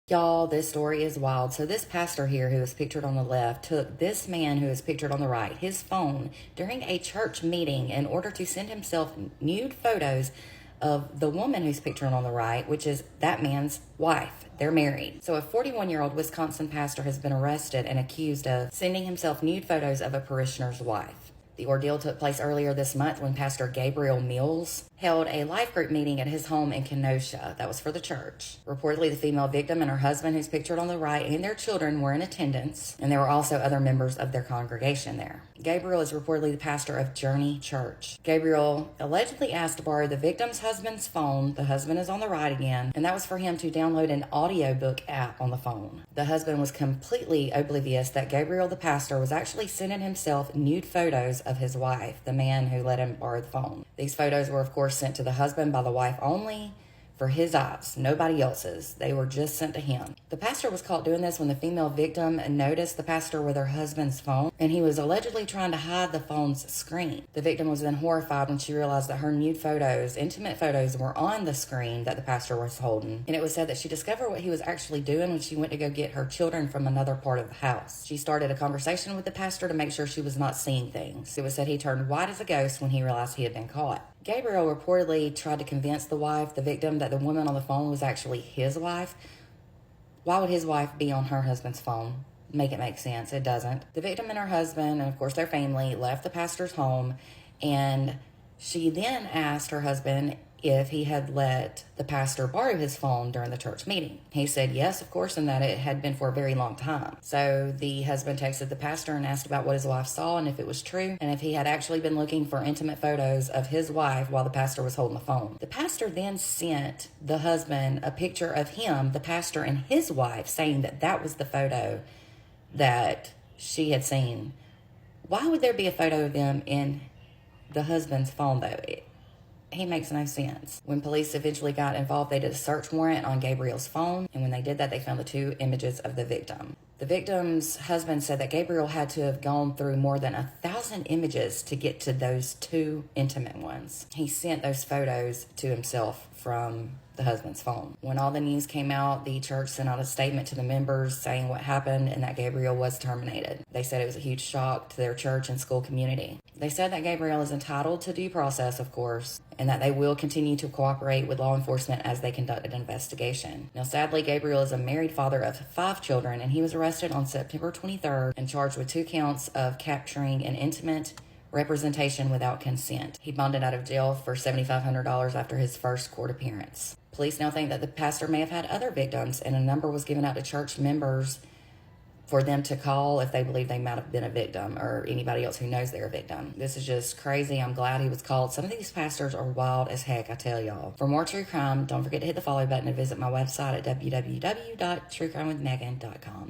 Y'all, this story is wild. So this pastor here who is pictured on the left took this man who is pictured on the right, his phone, during a church meeting in order to send himself nude photos of the woman who's pictured on the right, which is that man's wife. They're married. So a 41-year-old Wisconsin pastor has been arrested and accused of sending himself nude photos of a parishioner's wife. The ordeal took place earlier this month when Pastor Gabriel Mills held a life group meeting at his home in Kenosha. That was for the church. Reportedly, the female victim and her husband, who's pictured on the right, and their children were in attendance, and there were also other members of their congregation there. Gabriel is reportedly the pastor of Journey Church. Gabriel allegedly asked to borrow the victim's husband's phone. The husband is on the right again, and that was for him to download an audiobook app on the phone. The husband was completely oblivious that Gabriel, the pastor, was actually sending himself nude photos of his wife, the man who let him borrow the phone. These photos were, of course, sent to the husband by the wife only, for his eyes, nobody else's. They were just sent to him. The pastor was caught doing this when the female victim noticed the pastor with her husband's phone, and he was allegedly trying to hide the phone's screen. The victim was then horrified when she realized that her nude photos, intimate photos, were on the screen that the pastor was holding. And it was said that she discovered what he was actually doing when she went to go get her children from another part of the house. She started a conversation with the pastor to make sure she was not seeing things. It was said he turned white as a ghost when he realized he had been caught. Gabriel reportedly tried to convince the wife, the victim, that the woman on the phone was actually his wife. Why would his wife be on her husband's phone? Make it make sense. It doesn't. The victim and her husband, and of course their family, left the pastor's home, and she then asked her husband if he had let the pastor borrow his phone during the church meeting. He said yes, of course, and that it had been for a very long time. So the husband texted the pastor and asked about what his wife saw and if it was true, and if he had actually been looking for intimate photos of his wife while the pastor was holding the phone. The pastor then sent the husband a picture of him, the pastor, and his wife, saying that that was the photo that she had seen. Why would there be a photo of them in the husband's phone, though? He makes no sense. When police eventually got involved, they did a search warrant on Gabriel's phone, and when they did that, they found the two images of the victim. The victim's husband said that Gabriel had to have gone through more than 1,000 images to get to those two intimate ones. He sent those photos to himself from the husband's phone. When all the news came out, the church sent out a statement to the members saying what happened and that Gabriel was terminated. They said it was a huge shock to their church and school community. They said that Gabriel is entitled to due process, of course, and that they will continue to cooperate with law enforcement as they conduct an investigation. Now, sadly, Gabriel is a married father of 5 children, and he was arrested on September 23rd and charged with 2 counts of capturing an intimate representation without consent. He bonded out of jail for $7,500 after his first court appearance. Police now think that the pastor may have had other victims, and a number was given out to church members for them to call if they believe they might have been a victim, or anybody else who knows they're a victim. This is just crazy. I'm glad he was called. Some of these pastors are wild as heck, I tell y'all. For more true crime, don't forget to hit the follow button and visit my website at www.truecrimewithmegan.com.